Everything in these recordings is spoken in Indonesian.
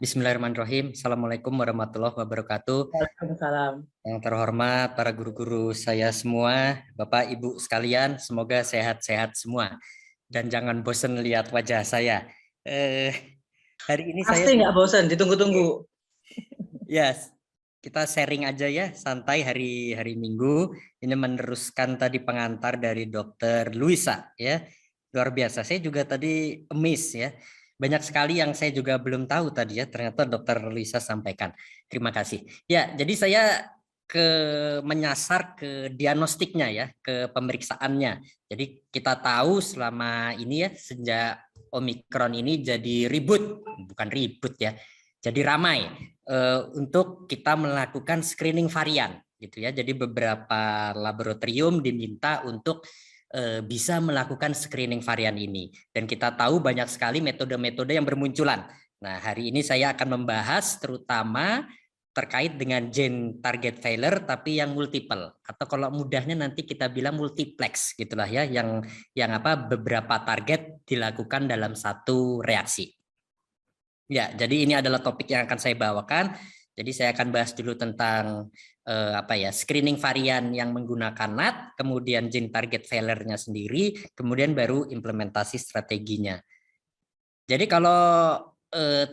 Bismillahirrahmanirrahim. Assalamualaikum warahmatullahi wabarakatuh. Waalaikumsalam. Yang terhormat para guru-guru saya semua, Bapak Ibu sekalian, semoga sehat-sehat semua dan jangan bosan lihat wajah saya. Hari ini saya Pasti nggak bosan, ditunggu-tunggu. yes, kita sharing aja ya, santai hari Minggu. Ini meneruskan tadi pengantar dari Dokter Luisa ya. Luar biasa. Saya juga tadi amazed ya. Banyak sekali yang saya juga belum tahu tadi ya, ternyata Dokter Luisa sampaikan. Terima kasih. Ya, jadi saya menyasar ke diagnostiknya ya, ke pemeriksaannya. Jadi kita tahu selama ini ya, sejak Omikron ini jadi bukan ribut ya, jadi ramai untuk kita melakukan screening varian gitu ya. Jadi beberapa laboratorium diminta untuk bisa melakukan screening varian ini. Dan kita tahu banyak sekali metode-metode yang bermunculan. Nah, hari ini saya akan membahas terutama terkait dengan gene target failure tapi yang multiple, atau kalau mudahnya nanti kita bilang multiplex gitulah ya, yang beberapa target dilakukan dalam satu reaksi. Ya, jadi ini adalah topik yang akan saya bawakan. Jadi saya akan bahas dulu tentang screening varian yang menggunakan NAT, kemudian gene target failure-nya sendiri, kemudian baru implementasi strateginya. Jadi kalau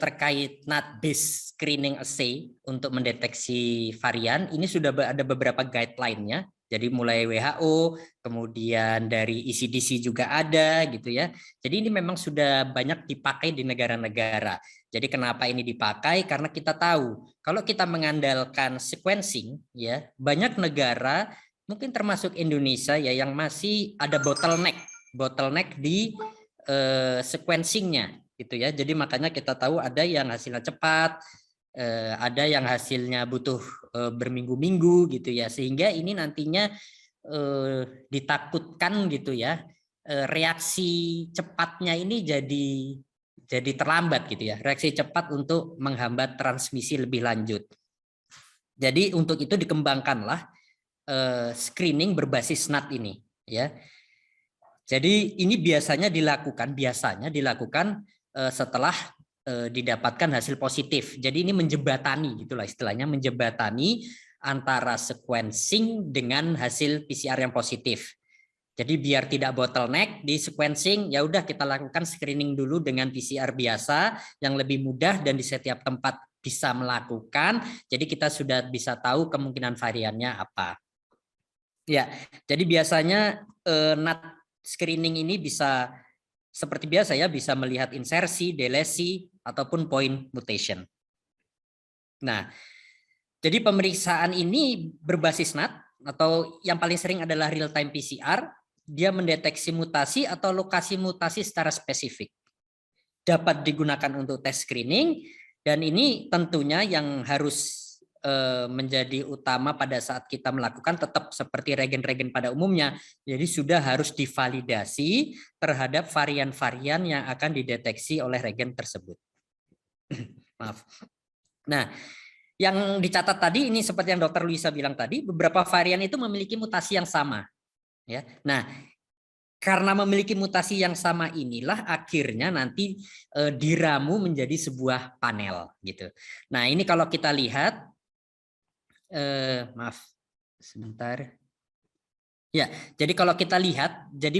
terkait NAT-based screening assay untuk mendeteksi varian, ini sudah ada beberapa guideline-nya. Jadi mulai WHO, kemudian dari ECDC juga ada gitu ya. Jadi ini memang sudah banyak dipakai di negara-negara. Jadi kenapa ini dipakai? Karena kita tahu kalau kita mengandalkan sequencing ya, banyak negara mungkin termasuk Indonesia ya yang masih ada bottleneck di sequencingnya gitu ya. Jadi makanya kita tahu ada yang hasilnya cepat, ada yang hasilnya butuh berminggu-minggu gitu ya, sehingga ini nantinya ditakutkan gitu ya, reaksi cepatnya ini jadi terlambat gitu ya, reaksi cepat untuk menghambat transmisi lebih lanjut. Jadi untuk itu dikembangkanlah screening berbasis NAT ini ya. Jadi ini biasanya dilakukan setelah didapatkan hasil positif. Jadi ini menjembatani gitulah istilahnya, menjembatani antara sequencing dengan hasil PCR yang positif. Jadi biar tidak bottleneck di sequencing, ya udah kita lakukan screening dulu dengan PCR biasa yang lebih mudah dan di setiap tempat bisa melakukan. Jadi kita sudah bisa tahu kemungkinan variannya apa. Ya, jadi biasanya NAT screening ini bisa seperti biasa ya, bisa melihat insersi, delesi, ataupun point mutation. Nah, jadi pemeriksaan ini berbasis NAT atau yang paling sering adalah real time PCR. Dia mendeteksi mutasi atau lokasi mutasi secara spesifik. Dapat digunakan untuk tes screening dan ini tentunya yang harus menjadi utama pada saat kita melakukan tetap seperti regen-regen pada umumnya. Jadi sudah harus divalidasi terhadap varian-varian yang akan dideteksi oleh regen tersebut. Maaf. Nah, yang dicatat tadi ini seperti yang Dokter Luisa bilang tadi, beberapa varian itu memiliki mutasi yang sama. Ya. Nah, karena memiliki mutasi yang sama inilah akhirnya nanti diramu menjadi sebuah panel gitu. Nah, ini kalau kita lihat, maaf sebentar. Ya, jadi kalau kita lihat, jadi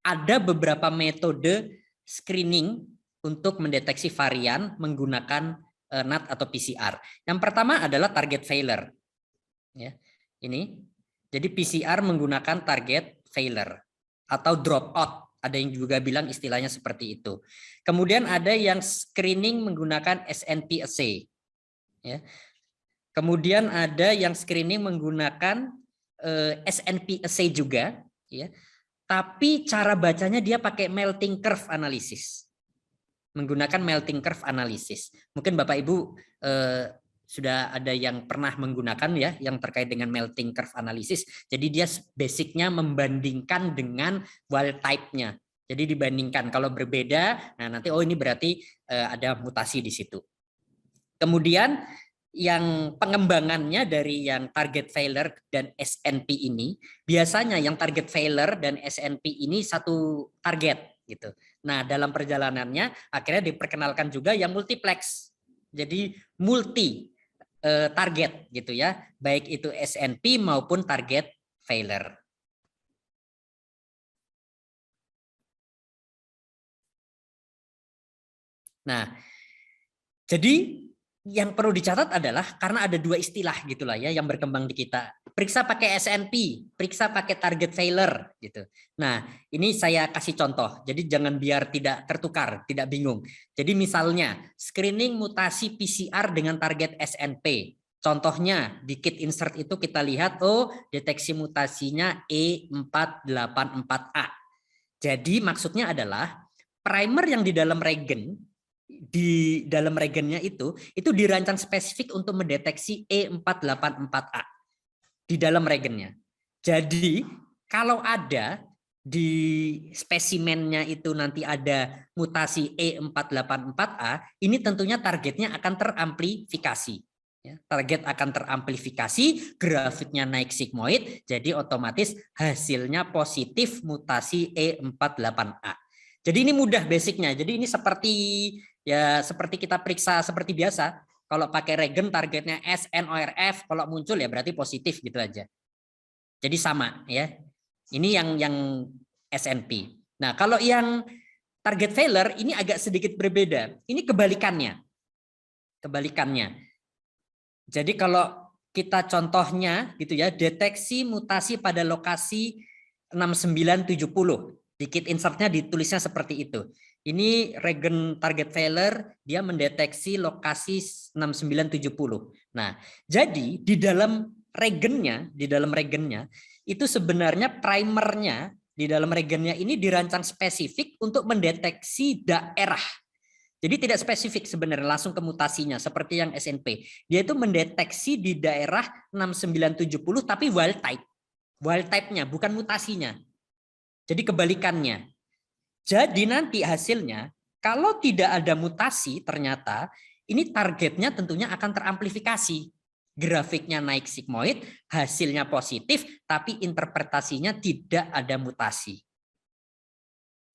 ada beberapa metode screening untuk mendeteksi varian menggunakan NAT atau PCR. Yang pertama adalah target failure. Ya, ini. Jadi PCR menggunakan target failure atau drop out. Ada yang juga bilang istilahnya seperti itu. Kemudian ada yang screening menggunakan SNP assay. Ya. Kemudian ada yang screening menggunakan SNP assay juga. Ya. Tapi cara bacanya dia pakai melting curve analysis. Menggunakan melting curve analysis. Mungkin Bapak Ibu sudah ada yang pernah menggunakan ya, yang terkait dengan melting curve analysis. Jadi dia basicnya membandingkan dengan wild type-nya. Jadi dibandingkan kalau berbeda, nah nanti oh ini berarti ada mutasi di situ. Kemudian yang pengembangannya dari yang target failure dan SNP ini, biasanya yang target failure dan SNP ini satu target gitu. Nah dalam perjalanannya akhirnya diperkenalkan juga yang multiplex. Jadi multi target gitu ya, baik itu SNP maupun target failure. Nah, jadi yang perlu dicatat adalah karena ada dua istilah gitulah ya yang berkembang di kita. Periksa pakai SNP, periksa pakai target failure gitu. Nah, ini saya kasih contoh. Jadi jangan biar tidak tertukar, tidak bingung. Jadi misalnya screening mutasi PCR dengan target SNP. Contohnya di kit insert itu kita lihat deteksi mutasinya E484A. Jadi maksudnya adalah primer yang di dalam regennya itu dirancang spesifik untuk mendeteksi E484A di dalam regennya. Jadi kalau ada di spesimennya itu nanti ada mutasi E484A, ini tentunya targetnya akan teramplifikasi. Ya, target akan teramplifikasi, grafiknya naik sigmoid, jadi otomatis hasilnya positif mutasi E48A. Jadi ini mudah basicnya. Jadi ini seperti kita periksa seperti biasa. Kalau pakai regen targetnya SNORF, kalau muncul ya berarti positif gitu aja. Jadi sama ya. Ini yang SNP. Nah, kalau yang target failure ini agak sedikit berbeda. Ini kebalikannya. Jadi kalau kita contohnya gitu ya, deteksi mutasi pada lokasi 6970. Di kit insertnya ditulisnya seperti itu. Ini regen target failure, dia mendeteksi lokasi 6970. Nah, jadi di dalam regennya itu sebenarnya primernya di dalam regennya ini dirancang spesifik untuk mendeteksi daerah. Jadi tidak spesifik sebenarnya langsung ke mutasinya seperti yang SNP. Dia itu mendeteksi di daerah 6970 tapi wild type. Wild type-nya bukan mutasinya. Jadi kebalikannya. Jadi nanti hasilnya kalau tidak ada mutasi ternyata ini targetnya tentunya akan teramplifikasi. Grafiknya naik sigmoid, hasilnya positif tapi interpretasinya tidak ada mutasi.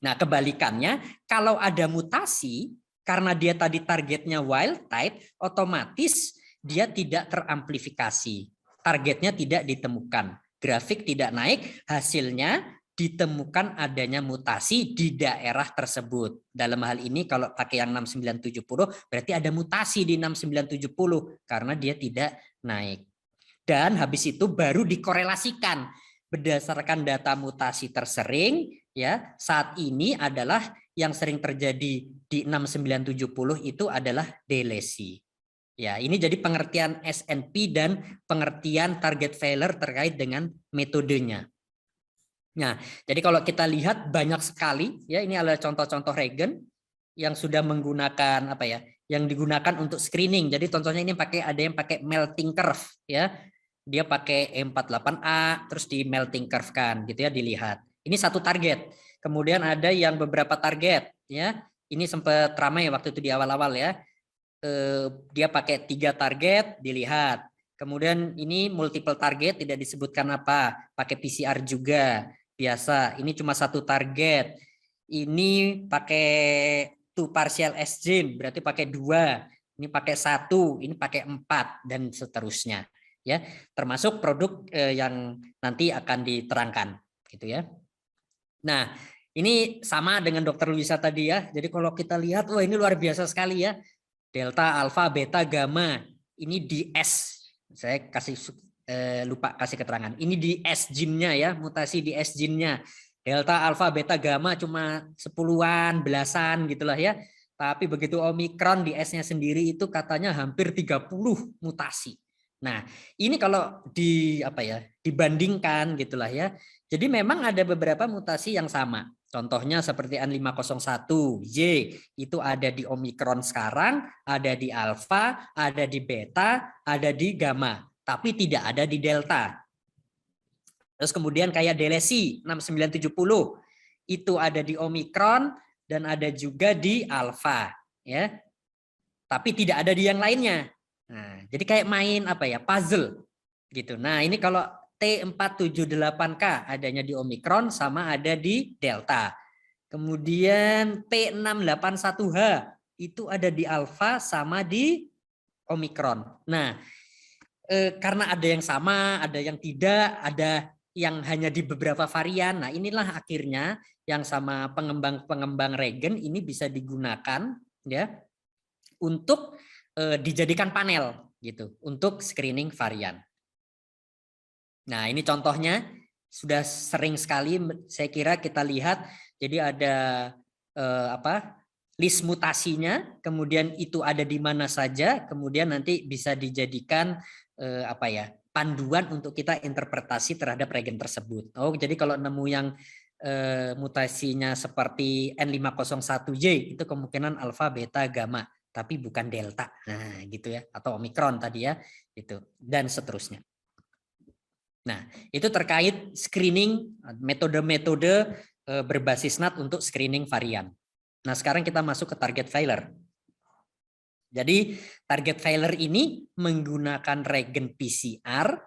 Nah, kebalikannya kalau ada mutasi karena dia tadi targetnya wild type, otomatis dia tidak teramplifikasi. Targetnya tidak ditemukan. Grafik tidak naik, hasilnya ditemukan adanya mutasi di daerah tersebut. Dalam hal ini kalau pakai yang 6970 berarti ada mutasi di 6970 karena dia tidak naik. Dan habis itu baru dikorelasikan berdasarkan data mutasi tersering ya. Saat ini adalah yang sering terjadi di 6970 itu adalah delesi. Ya, ini jadi pengertian SNP dan pengertian target failure terkait dengan metodenya. Nah, jadi kalau kita lihat banyak sekali ya, ini adalah contoh-contoh regen yang sudah menggunakan apa ya? Yang digunakan untuk screening. Jadi contohnya ini ada yang pakai melting curve ya. Dia pakai E48A terus di melting curve kan gitu ya, dilihat. Ini satu target. Kemudian ada yang beberapa target ya. Ini sempat ramai waktu itu di awal-awal ya. Dia pakai 3 target dilihat. Kemudian ini multiple target tidak disebutkan apa, pakai PCR juga biasa. Ini cuma satu target. Ini pakai 2 partial S-gene berarti pakai 2. Ini pakai 1, ini pakai 4 dan seterusnya. Ya, termasuk produk yang nanti akan diterangkan gitu ya. Nah, ini sama dengan Dokter Luisa tadi ya. Jadi kalau kita lihat, wah ini luar biasa sekali ya. Delta, alfa, beta, gamma. Ini di S. Saya lupa kasih keterangan. Ini di S gene-nya ya, mutasi di S gene-nya. Delta, alfa, beta, gamma cuma 10-an, belasan gitulah ya. Tapi begitu Omikron di S-nya sendiri itu katanya hampir 30 mutasi. Nah, ini kalau dibandingkan gitulah ya. Jadi memang ada beberapa mutasi yang sama. Contohnya seperti N501Y itu ada di Omikron sekarang, ada di Alpha, ada di Beta, ada di Gamma, tapi tidak ada di Delta. Terus kemudian kayak delesi 6970 itu ada di Omikron dan ada juga di Alpha, ya. Tapi tidak ada di yang lainnya. Nah, jadi kayak main puzzle gitu. Nah, ini kalau T478K adanya di Omikron sama ada di Delta. Kemudian P681H itu ada di alfa sama di omikron. Nah, karena ada yang sama, ada yang tidak, ada yang hanya di beberapa varian. Nah, inilah akhirnya yang sama pengembang-pengembang regen ini bisa digunakan ya untuk dijadikan panel gitu untuk screening varian. Nah, ini contohnya sudah sering sekali saya kira kita lihat. Jadi ada list mutasinya, kemudian itu ada di mana saja, kemudian nanti bisa dijadikan panduan untuk kita interpretasi terhadap regen tersebut. Oh, jadi kalau nemu yang mutasinya seperti N501Y itu kemungkinan alfa, beta, gamma, tapi bukan delta. Nah, gitu ya, atau omikron tadi ya, itu dan seterusnya. Nah, itu terkait screening, metode-metode berbasis NAT untuk screening varian. Nah, sekarang kita masuk ke target failure. Jadi, target failure ini menggunakan regen PCR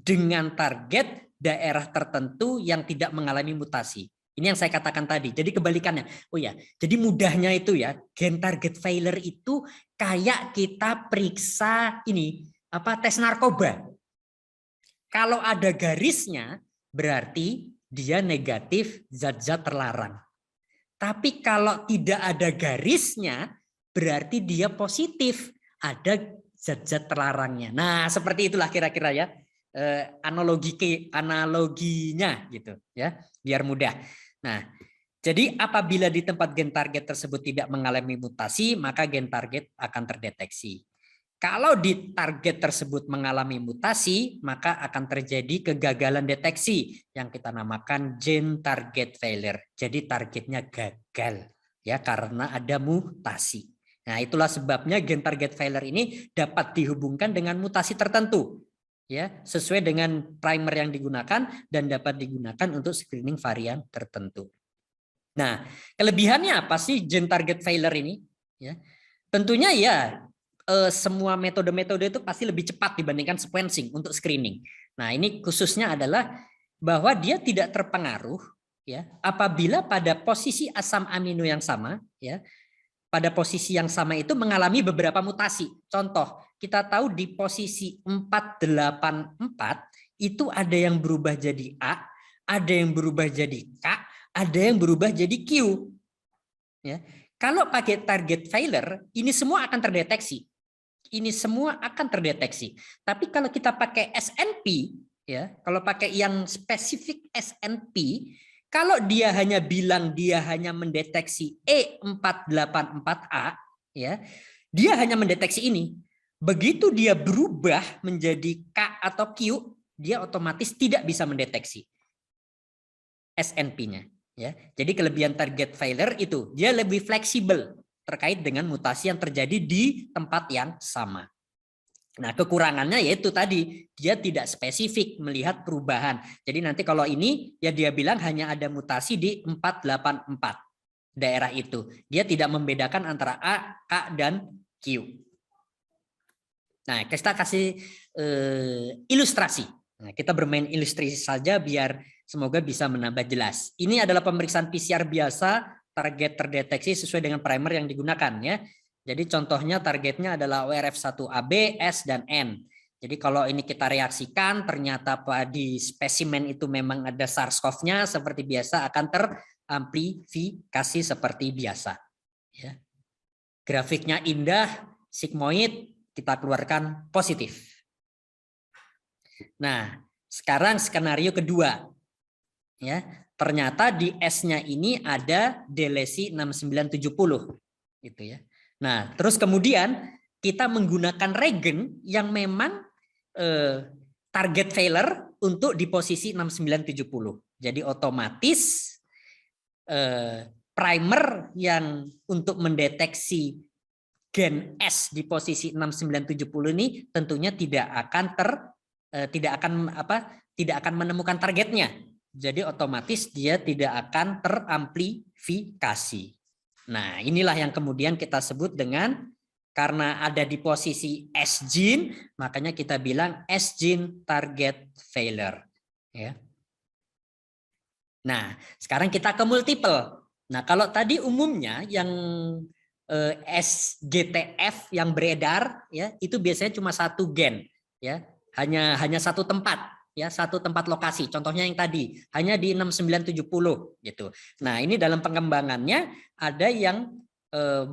dengan target daerah tertentu yang tidak mengalami mutasi. Ini yang saya katakan tadi. Jadi kebalikannya. Oh ya, jadi mudahnya itu ya, gen target failure itu kayak kita periksa ini, tes narkoba. Kalau ada garisnya, berarti dia negatif zat-zat terlarang. Tapi kalau tidak ada garisnya, berarti dia positif, ada zat-zat terlarangnya. Nah, seperti itulah kira-kira ya analoginya gitu ya, biar mudah. Nah, jadi apabila di tempat gen target tersebut tidak mengalami mutasi, maka gen target akan terdeteksi. Kalau di target tersebut mengalami mutasi, maka akan terjadi kegagalan deteksi yang kita namakan gen target failure. Jadi targetnya gagal ya karena ada mutasi. Nah, itulah sebabnya gen target failure ini dapat dihubungkan dengan mutasi tertentu ya, sesuai dengan primer yang digunakan dan dapat digunakan untuk screening varian tertentu. Nah, kelebihannya apa sih gen target failure ini? Ya, tentunya ya semua metode-metode itu pasti lebih cepat dibandingkan sequencing untuk screening. Nah, ini khususnya adalah bahwa dia tidak terpengaruh ya apabila pada posisi asam amino yang sama ya, pada posisi yang sama itu mengalami beberapa mutasi. Contoh, kita tahu di posisi 484 itu ada yang berubah jadi A, ada yang berubah jadi K, ada yang berubah jadi Q. Ya. Kalau pakai target failure, ini semua akan terdeteksi. Ini semua akan terdeteksi. Tapi kalau kita pakai SNP, ya, kalau pakai yang spesifik SNP, kalau dia hanya bilang dia hanya mendeteksi E484A, ya, dia hanya mendeteksi ini. Begitu dia berubah menjadi K atau Q, dia otomatis tidak bisa mendeteksi SNP-nya. Ya, jadi kelebihan target failure itu dia lebih fleksibel terkait dengan mutasi yang terjadi di tempat yang sama. Nah, kekurangannya yaitu tadi dia tidak spesifik melihat perubahan. Jadi nanti kalau ini ya dia bilang hanya ada mutasi di 484 daerah itu. Dia tidak membedakan antara A, K dan Q. Nah, kita kasih ilustrasi. Nah, kita bermain ilustrasi saja biar semoga bisa menambah jelas. Ini adalah pemeriksaan PCR biasa, target terdeteksi sesuai dengan primer yang digunakan ya. Jadi contohnya targetnya adalah ORF1AB, S dan N. Jadi kalau ini kita reaksikan ternyata di spesimen itu memang ada SARS-CoV-nya seperti biasa akan teramplifikasi seperti biasa. Ya. Grafiknya indah, sigmoid kita keluarkan positif. Nah, sekarang skenario kedua. Ya, ternyata di S-nya ini ada delesi 6970 gitu ya. Nah, terus kemudian kita menggunakan regen yang memang target failure untuk di posisi 6970. Jadi otomatis primer yang untuk mendeteksi gen S di posisi 6970 ini tentunya tidak akan menemukan targetnya. Jadi otomatis dia tidak akan teramplifikasi. Nah, inilah yang kemudian kita sebut dengan karena ada di posisi S gene, makanya kita bilang S gene target failure. Ya. Nah, sekarang kita ke multiple. Nah, kalau tadi umumnya yang SGTF yang beredar ya itu biasanya cuma satu gen ya, hanya satu tempat ya, satu tempat lokasi. Contohnya yang tadi hanya di 6970 gitu. Nah, ini dalam pengembangannya ada yang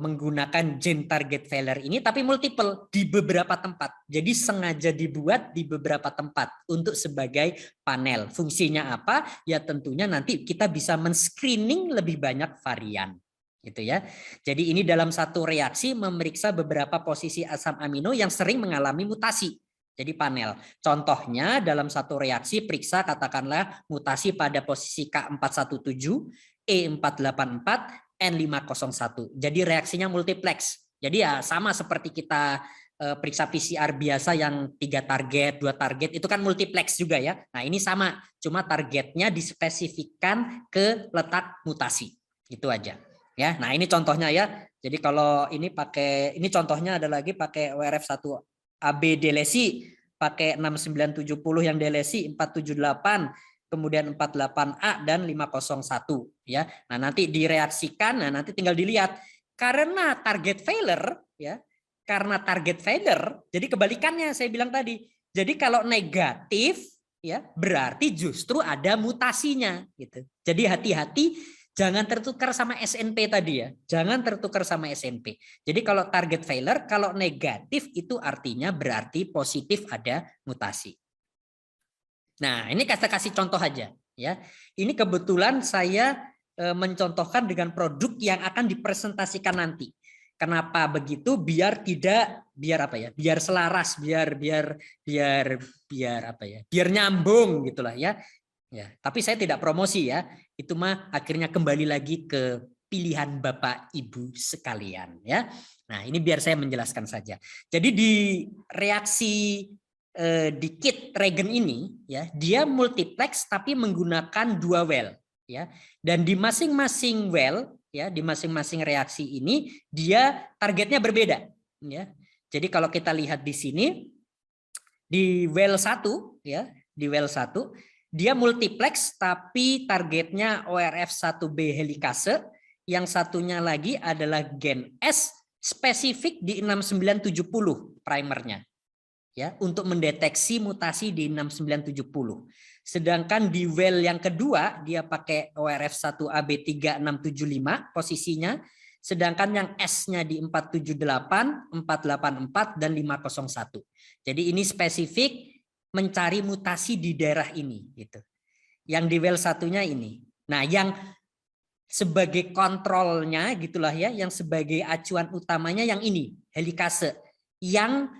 menggunakan gen target failure ini tapi multiple di beberapa tempat. Jadi sengaja dibuat di beberapa tempat untuk sebagai panel. Fungsinya apa? Ya tentunya nanti kita bisa men-screening lebih banyak varian. Gitu ya. Jadi ini dalam satu reaksi memeriksa beberapa posisi asam amino yang sering mengalami mutasi. Jadi panel. Contohnya dalam satu reaksi periksa katakanlah mutasi pada posisi K417, E484, N501. Jadi reaksinya multiplex. Jadi ya sama seperti kita periksa PCR biasa yang 3 target, 2 target itu kan multiplex juga ya. Nah, ini sama, cuma targetnya dispesifikkan ke letak mutasi. Itu aja. Ya, nah ini contohnya ya. Jadi kalau ini contohnya ada lagi pakai WRF1 AB delesi, pakai 6970 yang delesi 478, kemudian 48A dan 501 ya. Nah, nanti direaksikan, nah nanti tinggal dilihat karena target failure ya. Karena target failure, jadi kebalikannya saya bilang tadi. Jadi kalau negatif ya berarti justru ada mutasinya gitu. Jadi hati-hati jangan tertukar sama SNP tadi ya. Jangan tertukar sama SNP. Jadi kalau target failure, kalau negatif itu artinya berarti positif ada mutasi. Nah, ini kita kasih contoh aja ya. Ini kebetulan saya mencontohkan dengan produk yang akan dipresentasikan nanti. Kenapa begitu? Biar selaras, biar apa ya? Biar nyambung gitulah ya. Ya, tapi saya tidak promosi ya. Itu mah akhirnya kembali lagi ke pilihan Bapak Ibu sekalian ya. Nah, ini biar saya menjelaskan saja. Jadi di reaksi di kit regen ini ya, dia multiplex tapi menggunakan 2 well ya. Dan di masing-masing well ya, di masing-masing reaksi ini dia targetnya berbeda ya. Jadi kalau kita lihat di sini di well 1 ya, di well 1 dia multiplex tapi targetnya ORF1b helikase, yang satunya lagi adalah gen S spesifik di 6970 primernya. Ya, untuk mendeteksi mutasi di 6970. Sedangkan di well yang kedua dia pakai ORF1AB3675 posisinya, sedangkan yang S-nya di 478, 484 dan 501. Jadi ini spesifik mencari mutasi di daerah ini gitu. Yang di well satunya ini. Nah, yang sebagai kontrolnya gitulah ya, yang sebagai acuan utamanya yang ini, helikase. Yang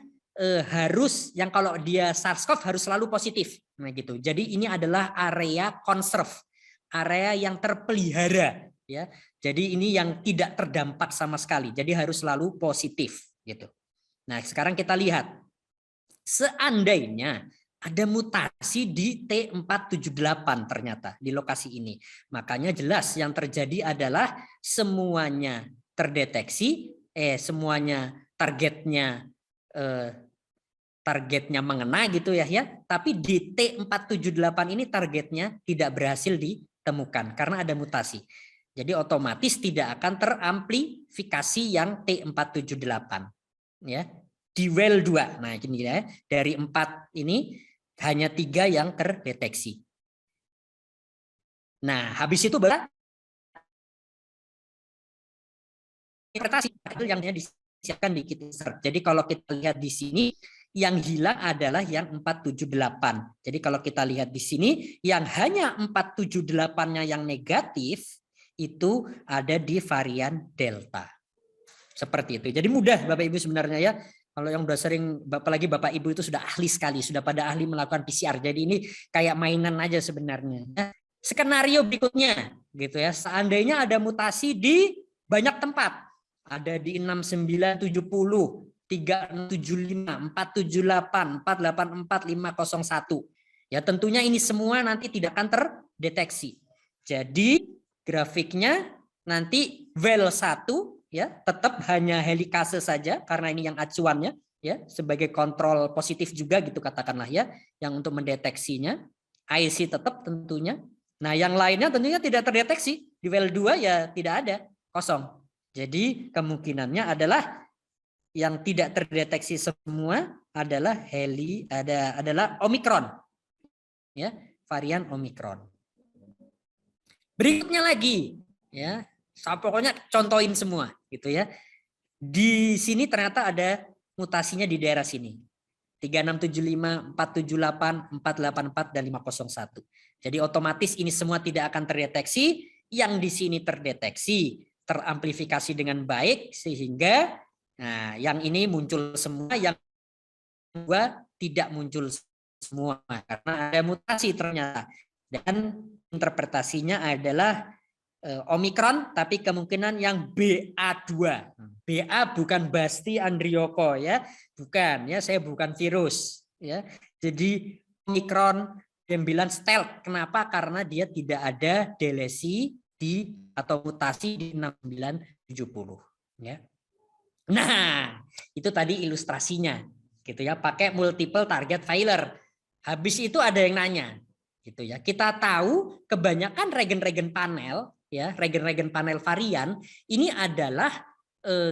yang kalau dia SARS-CoV harus selalu positif. Nah gitu. Jadi ini adalah area conserve, area yang terpelihara ya. Jadi ini yang tidak terdampak sama sekali. Jadi harus selalu positif gitu. Nah, sekarang kita lihat. Seandainya ada mutasi di T478 ternyata di lokasi ini. Makanya jelas yang terjadi adalah semuanya terdeteksi, semuanya targetnya mengena gitu ya, tapi di T478 ini targetnya tidak berhasil ditemukan karena ada mutasi. Jadi otomatis tidak akan teramplifikasi yang T478 ya. Di well 2. Nah, ini ya, dari 4 ini hanya 3 yang terdeteksi. Nah, habis itu interpretasi itu yang disiapkan di kit insert. Jadi kalau kita lihat di sini yang hilang adalah yang 478. Jadi kalau kita lihat di sini yang hanya 478-nya yang negatif itu ada di varian Delta. Seperti itu. Jadi mudah Bapak Ibu sebenarnya ya. Kalau yang udah sering, apalagi Bapak Ibu itu sudah ahli sekali, sudah pada ahli melakukan PCR. Jadi ini kayak mainan aja sebenarnya. Skenario berikutnya gitu ya. Seandainya ada mutasi di banyak tempat. Ada di 6970, 3675, 478, 484, 501. Ya tentunya ini semua nanti tidak akan terdeteksi. Jadi grafiknya nanti well 1 ya tetap hanya helikase saja karena ini yang acuannya ya sebagai kontrol positif juga gitu katakanlah ya yang untuk mendeteksinya. IC tetap tentunya. Nah, yang lainnya tentunya tidak terdeteksi. Di well 2 ya tidak ada, kosong. Jadi kemungkinannya adalah yang tidak terdeteksi semua adalah adalah Omikron. Ya, varian Omikron. Berikutnya lagi, ya. Pokoknya contohin semua gitu ya. Di sini ternyata ada mutasinya di daerah sini. 3675, 478, 484 dan 501. Jadi otomatis ini semua tidak akan terdeteksi, yang di sini terdeteksi, teramplifikasi dengan baik sehingga yang ini muncul semua, yang dua tidak muncul semua karena ada mutasi ternyata. Dan interpretasinya adalah Omikron tapi kemungkinan yang BA2. BA bukan Basti Andrioko ya, bukan ya, saya bukan virus ya. Jadi Omikron 9 stealth. Kenapa? Karena dia tidak ada delesi atau mutasi di 6970 ya. Nah, itu tadi ilustrasinya gitu ya, pakai multiple target failure. Habis itu ada yang nanya gitu ya. Kita tahu kebanyakan regen-regen panel ya, regen-regen panel varian ini adalah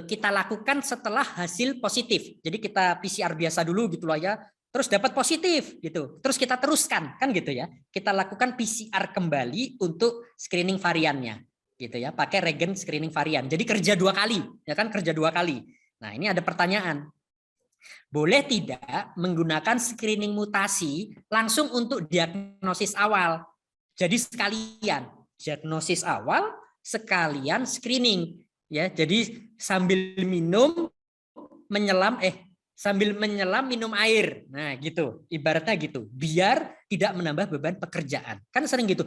kita lakukan setelah hasil positif. Jadi kita PCR biasa dulu gitu loh ya. Terus dapat positif gitu. Terus kita teruskan kan gitu ya. Kita lakukan PCR kembali untuk screening variannya gitu ya, pakai regen screening varian. Jadi kerja 2 kali, ya kan, kerja 2 kali. Nah, ini ada pertanyaan. Boleh tidak menggunakan screening mutasi langsung untuk diagnosis awal? Jadi sekalian diagnosis awal, sekalian screening, ya. Jadi sambil menyelam minum air. Nah, gitu. Ibaratnya gitu. Biar tidak menambah beban pekerjaan. Kan sering gitu.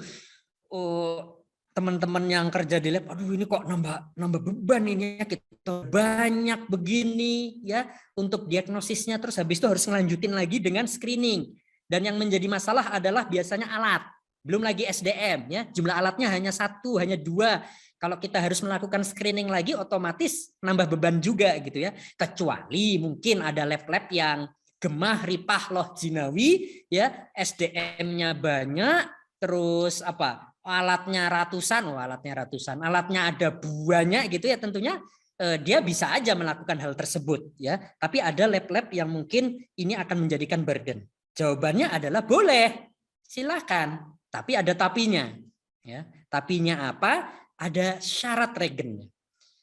Oh, teman-teman yang kerja di lab, aduh ini kok nambah beban ini ya, kita banyak begini ya untuk diagnosisnya, terus habis itu harus ngelanjutin lagi dengan screening. Dan yang menjadi masalah adalah biasanya alat, belum lagi SDM ya, jumlah alatnya hanya 1, hanya 2. Kalau kita harus melakukan screening lagi otomatis nambah beban juga gitu ya. Kecuali mungkin ada lab-lab yang gemah ripah loh jinawi ya, SDM-nya banyak, terus alatnya ratusan, alatnya ada banyak gitu ya, tentunya dia bisa aja melakukan hal tersebut ya. Tapi ada lab-lab yang mungkin ini akan menjadikan burden. Jawabannya adalah boleh, silakan. Tapi ada tapinya ya. Tapinya apa? Ada syarat regennya.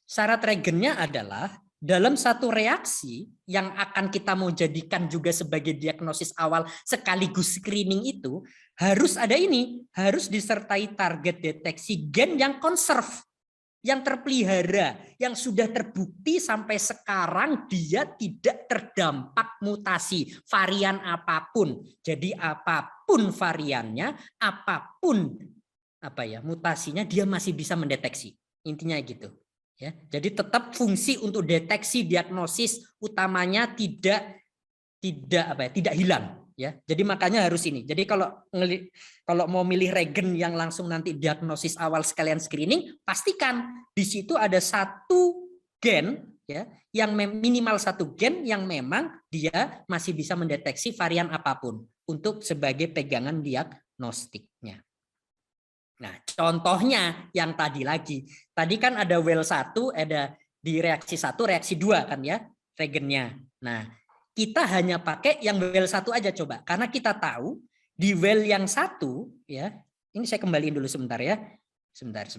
Syarat regennya adalah dalam satu reaksi yang akan kita mau jadikan juga sebagai diagnosis awal sekaligus screening itu harus ada ini, harus disertai target deteksi gen yang conserve, yang terpelihara, yang sudah terbukti sampai sekarang dia tidak terdampak mutasi varian apapun. Jadi apapun variannya, apapun mutasinya, dia masih bisa mendeteksi. Intinya gitu. Ya, jadi tetap fungsi untuk deteksi diagnosis utamanya tidak hilang ya. Jadi makanya harus ini. Jadi kalau mau milih regen yang langsung nanti diagnosis awal sekalian screening, pastikan di situ ada satu gen ya, yang minimal satu gen yang memang dia masih bisa mendeteksi varian apapun untuk sebagai pegangan diagnostiknya. Nah, contohnya yang tadi lagi. Tadi kan ada well 1, ada di reaksi 1, reaksi 2 kan ya, regennya. Nah, kita hanya pakai yang well 1 aja coba. Karena kita tahu di well yang 1 ya. Ini saya kembaliin dulu sebentar ya. Sebentar.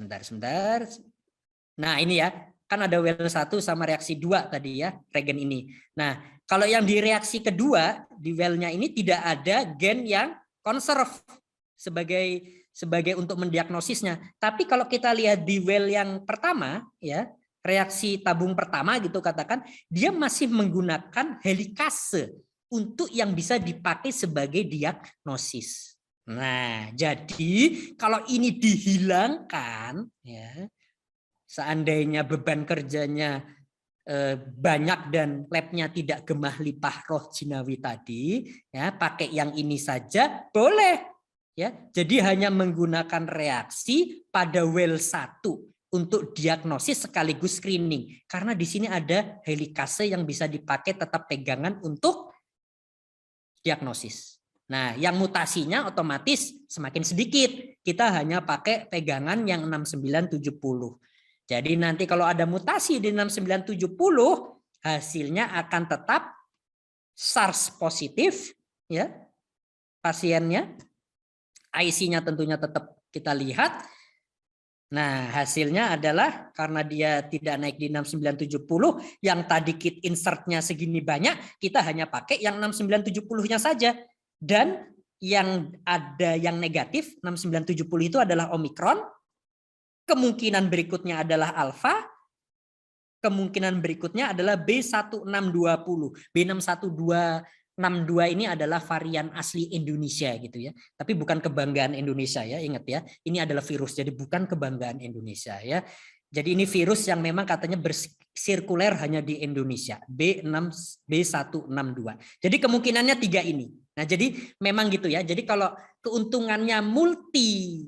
Nah, ini ya. Kan ada well 1 sama reaksi 2 tadi ya, regen ini. Nah, kalau yang di reaksi kedua, di well-nya ini tidak ada gen yang conserve sebagai untuk mendiagnosisnya. Tapi kalau kita lihat di well yang pertama ya, reaksi tabung pertama gitu katakan, dia masih menggunakan helikase untuk yang bisa dipakai sebagai diagnosis. Nah, jadi kalau ini dihilangkan ya, seandainya beban kerjanya banyak dan labnya tidak gemah lipah roh jinawi tadi ya, pakai yang ini saja boleh. Ya, jadi hanya menggunakan reaksi pada well 1 untuk diagnosis sekaligus screening. Karena di sini ada helikase yang bisa dipakai tetap pegangan untuk diagnosis. Nah, yang mutasinya otomatis semakin sedikit. Kita hanya pakai pegangan yang 6970. Jadi nanti kalau ada mutasi di 6970, hasilnya akan tetap SARS positif, ya pasiennya. IC-nya tentunya tetap kita lihat. Nah, hasilnya adalah karena dia tidak naik di 6970, yang tadi kit insert-nya segini banyak, kita hanya pakai yang 6970-nya saja. Dan yang ada yang negatif 6970 itu adalah Omikron. Kemungkinan berikutnya adalah Alpha. Kemungkinan berikutnya adalah B1620. B61262 ini adalah varian asli Indonesia gitu ya. Tapi bukan kebanggaan Indonesia ya, ingat ya. Ini adalah virus, jadi bukan kebanggaan Indonesia ya. Jadi ini virus yang memang katanya bersirkuler hanya di Indonesia. B162. Jadi kemungkinannya 3 ini. Nah, jadi memang gitu ya. Jadi kalau keuntungannya multi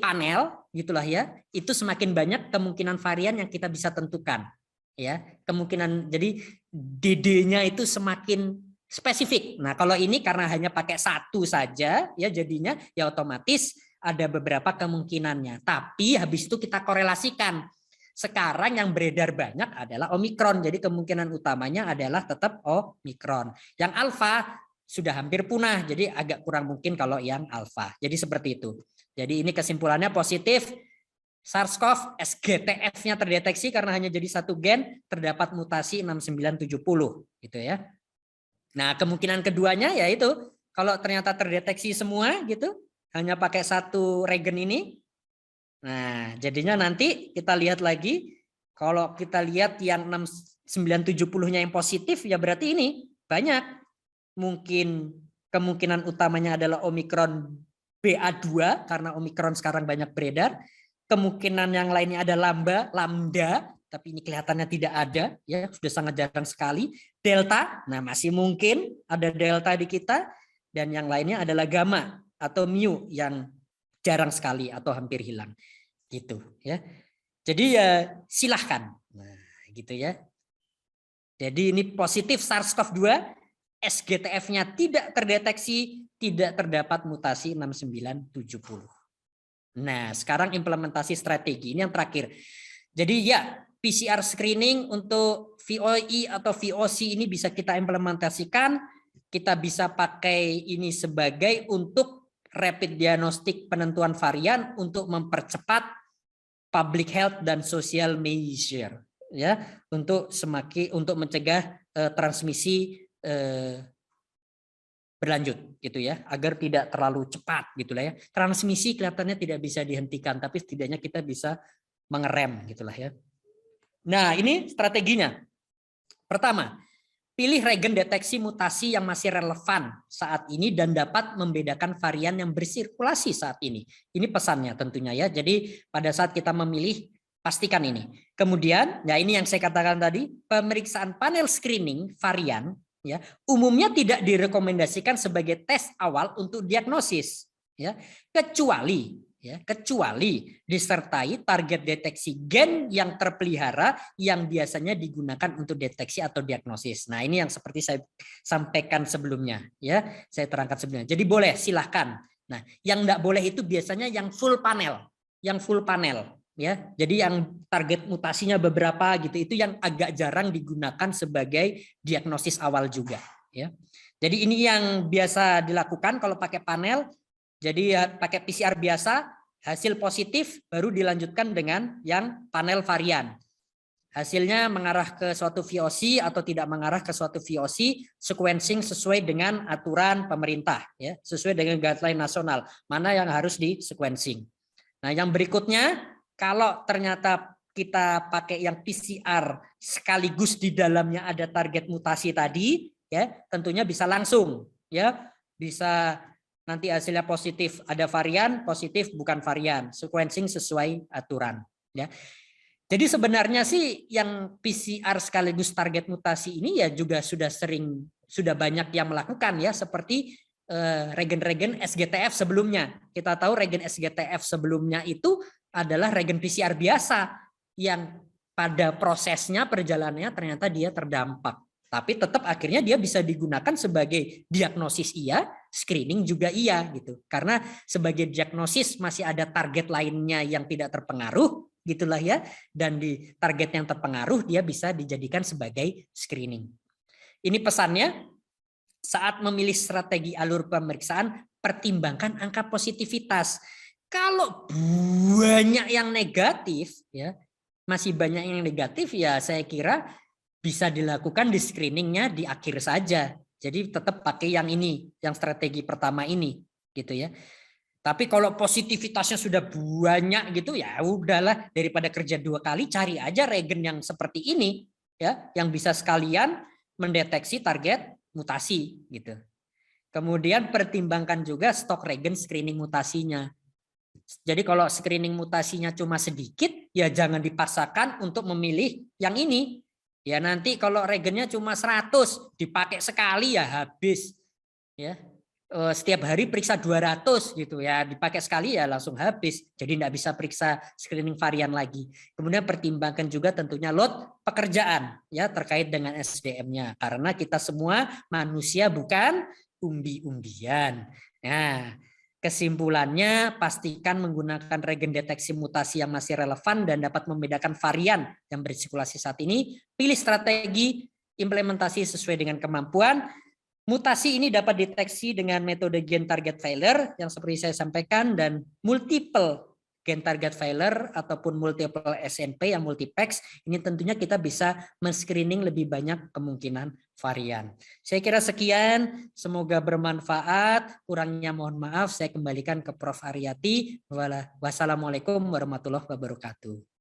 panel gitulah ya, itu semakin banyak kemungkinan varian yang kita bisa tentukan ya. Kemungkinan jadi DD-nya itu semakin spesifik. Nah, kalau ini karena hanya pakai satu saja ya, jadinya ya otomatis ada beberapa kemungkinannya. Tapi habis itu kita korelasikan. Sekarang yang beredar banyak adalah Omikron. Jadi kemungkinan utamanya adalah tetap Omikron. Yang Alpha sudah hampir punah. Jadi agak kurang mungkin kalau yang Alpha. Jadi seperti itu. Jadi ini kesimpulannya positif. SARS-CoV SGTF-nya terdeteksi karena hanya jadi satu gen, terdapat mutasi 6970 gitu ya. Nah, kemungkinan keduanya yaitu kalau ternyata terdeteksi semua gitu, hanya pakai satu regen ini. Nah, jadinya nanti kita lihat lagi, kalau kita lihat yang 6970-nya yang positif ya berarti ini banyak. Mungkin kemungkinan utamanya adalah Omikron BA2 karena Omikron sekarang banyak beredar. Kemungkinan yang lainnya ada lambda, tapi ini kelihatannya tidak ada, ya sudah sangat jarang sekali. Delta, nah masih mungkin ada delta di kita, dan yang lainnya adalah gamma atau mu yang jarang sekali atau hampir hilang, gitu ya. Jadi ya silahkan, nah gitu ya. Jadi ini positif SARS-CoV-2, SGTF-nya tidak terdeteksi, tidak terdapat mutasi 6970. Nah, sekarang implementasi strategi ini yang terakhir. Jadi ya, PCR screening untuk VOI atau VOC ini bisa kita implementasikan. Kita bisa pakai ini sebagai untuk rapid diagnostic penentuan varian untuk mempercepat public health dan social measure ya, untuk mencegah transmisi berlanjut gitu ya, agar tidak terlalu cepat gitulah ya. Transmisi kelihatannya tidak bisa dihentikan, tapi setidaknya kita bisa mengerem gitulah ya. Nah, ini strateginya. Pertama, pilih regen deteksi mutasi yang masih relevan saat ini dan dapat membedakan varian yang bersirkulasi saat ini. Ini pesannya tentunya ya. Jadi pada saat kita memilih, pastikan ini. Kemudian, ya ini yang saya katakan tadi, pemeriksaan panel screening varian ya, umumnya tidak direkomendasikan sebagai tes awal untuk diagnosis ya, kecuali disertai target deteksi gen yang terpelihara yang biasanya digunakan untuk deteksi atau diagnosis. Nah, ini yang seperti saya sampaikan sebelumnya ya, saya terangkan sebelumnya. Jadi boleh silahkan. Nah, yang enggak boleh itu biasanya yang full panel ya. Jadi yang target mutasinya beberapa gitu, itu yang agak jarang digunakan sebagai diagnosis awal juga ya. Jadi ini yang biasa dilakukan kalau pakai panel. Jadi ya pakai PCR biasa, hasil positif baru dilanjutkan dengan yang panel varian. Hasilnya mengarah ke suatu VOC atau tidak mengarah ke suatu VOC, sequencing sesuai dengan aturan pemerintah ya, sesuai dengan guideline nasional, mana yang harus di sequencing. Nah, yang berikutnya, kalau ternyata kita pakai yang PCR sekaligus di dalamnya ada target mutasi tadi, ya tentunya bisa langsung, ya bisa nanti hasilnya positif ada varian, positif bukan varian, sequencing sesuai aturan, ya. Jadi sebenarnya sih yang PCR sekaligus target mutasi ini ya juga sudah banyak yang melakukan ya, seperti regen-regen SGTF sebelumnya. Kita tahu regen SGTF sebelumnya itu adalah regen PCR biasa yang pada prosesnya perjalanannya ternyata dia terdampak. Tapi tetap akhirnya dia bisa digunakan sebagai diagnosis iya, screening juga iya gitu. Karena sebagai diagnosis masih ada target lainnya yang tidak terpengaruh, gitulah ya, dan di target yang terpengaruh dia bisa dijadikan sebagai screening. Ini pesannya, saat memilih strategi alur pemeriksaan, pertimbangkan angka positivitas. Kalau banyak yang negatif, ya masih banyak yang negatif, ya saya kira bisa dilakukan di screeningnya di akhir saja. Jadi tetap pakai yang ini, yang strategi pertama ini, gitu ya. Tapi kalau positivitasnya sudah banyak gitu, ya udahlah, daripada kerja 2 kali, cari aja regen yang seperti ini, ya, yang bisa sekalian mendeteksi target mutasi, gitu. Kemudian pertimbangkan juga stok regen screening mutasinya. Jadi kalau screening mutasinya cuma sedikit, ya jangan dipaksakan untuk memilih yang ini. Ya nanti kalau regennya cuma 100, dipakai sekali ya habis. Ya. Setiap hari periksa 200 gitu ya, dipakai sekali ya langsung habis. Jadi tidak bisa periksa screening varian lagi. Kemudian pertimbangkan juga tentunya load pekerjaan ya terkait dengan SDM-nya, karena kita semua manusia bukan umbi-umbian. Nah, kesimpulannya, pastikan menggunakan regen deteksi mutasi yang masih relevan dan dapat membedakan varian yang bersirkulasi saat ini. Pilih strategi implementasi sesuai dengan kemampuan. Mutasi ini dapat deteksi dengan metode gen target failure yang seperti saya sampaikan, dan multiple gen target failure ataupun multiple SNP yang multiplex. Ini tentunya kita bisa men-screening lebih banyak kemungkinan varian. Saya kira sekian, semoga bermanfaat. Kurangnya mohon maaf, saya kembalikan ke Prof. Aryati. Wassalamualaikum warahmatullahi wabarakatuh.